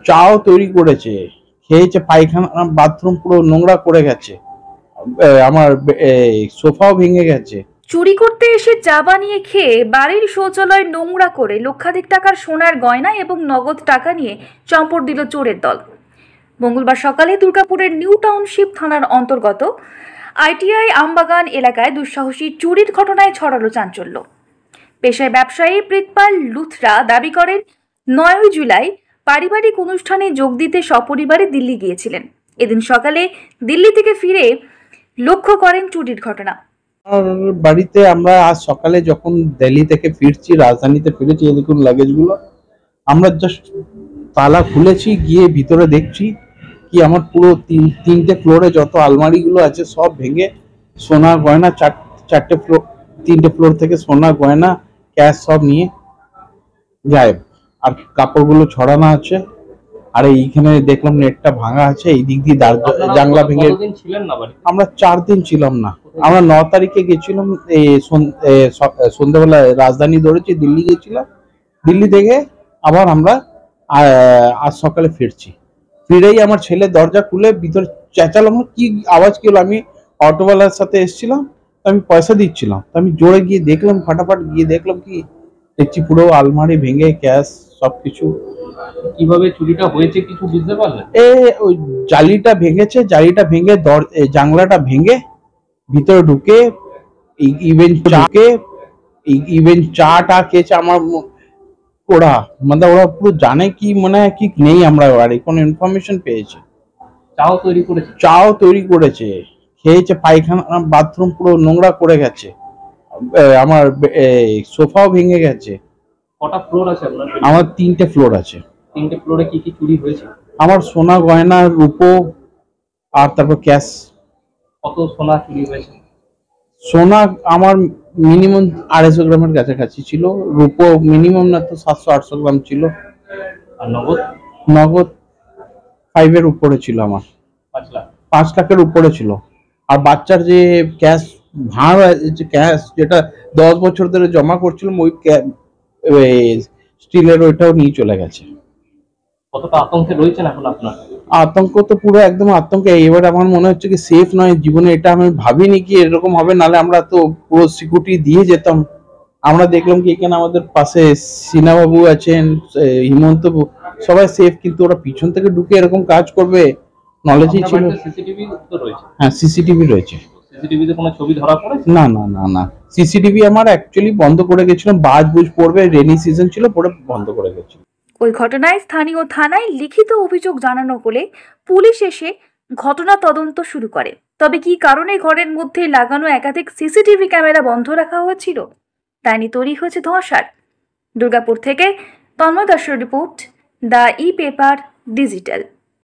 চাও তৈরি করেছে, খেয়েছে, পায়খানা বাথরুম পুরো নোংরা করে গেছে, আমার সোফাও ভেঙে গেছে। চুরি করতে এসে চা বানিয়ে খেয়ে বাড়ির শৌচালয় নোংরা করে লক্ষাধিক টাকার সোনার গয়না এবং নগদ টাকা নিয়ে চম্পট দিল চোরের দল। মঙ্গলবার সকালে দুর্গাপুরের নিউ টাউনশিপ থানার অন্তর্গত আইটিআই আমবাগান এলাকায় দুঃসাহসী চুরির ঘটনায় ছড়ালো চাঞ্চল্য। পেশায় ব্যবসায়ী প্রীতপাল লুথরা দাবি করেন 9 জুলাই পারিবারিক অনুষ্ঠানে যোগ দিতে সপরিবারে দিল্লি গিয়েছিলেন। এদিন সকালে দিল্লি থেকে ফিরে লক্ষ্য করেন চুরির ঘটনা। বাড়িতে আমরা আজ সকালে যখন দিল্লি থেকে ফিরছি, রাজধানীতে ফিরেছি, এই দেখুন লাগেজগুলো, আমরা জাস্ট তালা খুলেছি, গিয়ে ভিতরে দেখছি কি আমার পুরো তিনটে ফ্লোরে যত আলমারিগুলো আছে সব ভেঙে সোনা গয়না, চারটে ফ্লোর, তিনটে ফ্লোর থেকে সোনা গয়না ক্যাশ সব নিয়ে গায়েব। আর কাপড়গুলো ছড়ানো আছে। আর এইখানে দেখলাম নেটটা ভাঙা আছে, এই দিক দিয়ে জানলা ভেঙে। আমরা 4 দিন ছিলাম না। আমরা 9 তারিখে গেছিলাম, সন্ধ্যাবেলা রাজধানী ধরেছি, দিল্লি গেছিলাম। দিল্লি থেকে আবার আমরা আজ সকালে ফিরছি। ফিরেই আমার ছেলে দরজা খুলে ভিতরে চেঁচালাম, কি আওয়াজ কি হলো? আমি অটোওয়ালার সাথে এসেছিলাম, আমি পয়সা দিচ্ছিলাম, আমি জোরে গিয়ে দেখলাম, ফাটাফাট গিয়ে দেখলাম কি দেখছি পুরো আলমারি ভেঙে ক্যাশ সবকিছু। কিভাবে চুরিটা হয়েছে কিছু বুঝতে পারলেন? ওই জালিটা ভেঙেছে, জালিটা ভেঙে জানলাটা ভেঙে ভিতরে ঢুকে ইভেন চাটা খেয়েছে আমার। ওরা পুরো জানে কি মনে হয় কি নেই, আমরা বাড়ি কোনো ইনফরমেশন পেয়েছে। চাও তৈরি করেছে, খেয়েছে, পায়খানা বাথরুম পুরো নোংরা করে গেছে, আমার সোফাও ভেঙে গেছে। কটা ফ্লোর আছে আপনার? আমার 3টে ফ্লোর আছে। 3টে ফ্লোরে কি কি চুরি হয়েছে? আমার সোনা গয়না, রূপো, আর তারপর ক্যাশ। কত সোনা চুরি হয়েছে? সোনা আমার মিনিমাম 250 গ্রামের কাছাকাছি ছিল, রূপো মিনিমাম না তো 700-800 গ্রাম ছিল। আর নগদ? নগদ 5 এর উপরে ছিল, আমার 5 লাখের উপরে ছিল। আর বাচ্চার যে ক্যাশ ভাড়, ক্যাশ যেটা 10 বছর ধরে জমা করছিলাম, ওই স্টিলের ওইটাও নিয়ে চলে গেছে। কতটা আতঙ্কে রয়েছেন এখন আপনার? আতঙ্ক তো পুরো একদম আতঙ্কে। এবার আমার মনে হচ্ছে কি সেফ নয় জীবনে, এটা আমি ভাবিনি কি এরকম হবে, নালে আমরা তো পুরো সিকিউরিটি দিয়ে যেতাম। আমরা দেখলাম কি এখানে আমাদের পাশে সিনাবাবু আছেন, হিমন্ত, সবাই সেফ, কিন্তু ওরা পিছন থেকে ঢুকে এরকম কাজ করবে নলেজই ছিল। সিসিটিভি তো রয়েছে? হ্যাঁ, সিসিটিভি রয়েছে। সিসিটিভিতে কোনো ছবি ধরা পড়েছে? না না না না, সিসিটিভি আমার অ্যাকচুয়ালি বন্ধ করে গেছিলাম, বাজ বুঝ পড়বে, রেনি সিজন ছিল, পরে বন্ধ করে গেছিল। ওই ঘটনায় স্থানীয় থানায় লিখিত অভিযোগ জানানো হলে পুলিশ এসে ঘটনা তদন্ত শুরু করে। তবে কি কারণে ঘরের মধ্যে লাগানো একাধিক সিসিটিভি ক্যামেরা বন্ধ রাখা হয়েছিল তা নিয়ে তৈরি হয়েছে ধোঁয়াশার। দুর্গাপুর থেকে তন্ময় দাসের report, the e-paper digital.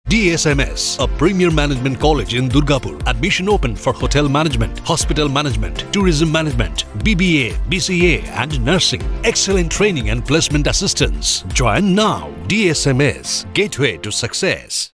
DSMS, a premier management college in Durgapur. Admission open for hotel management, hospital management, tourism management, BBA, BCA and nursing. Excellent training and placement assistance. Join now. DSMS, gateway to success.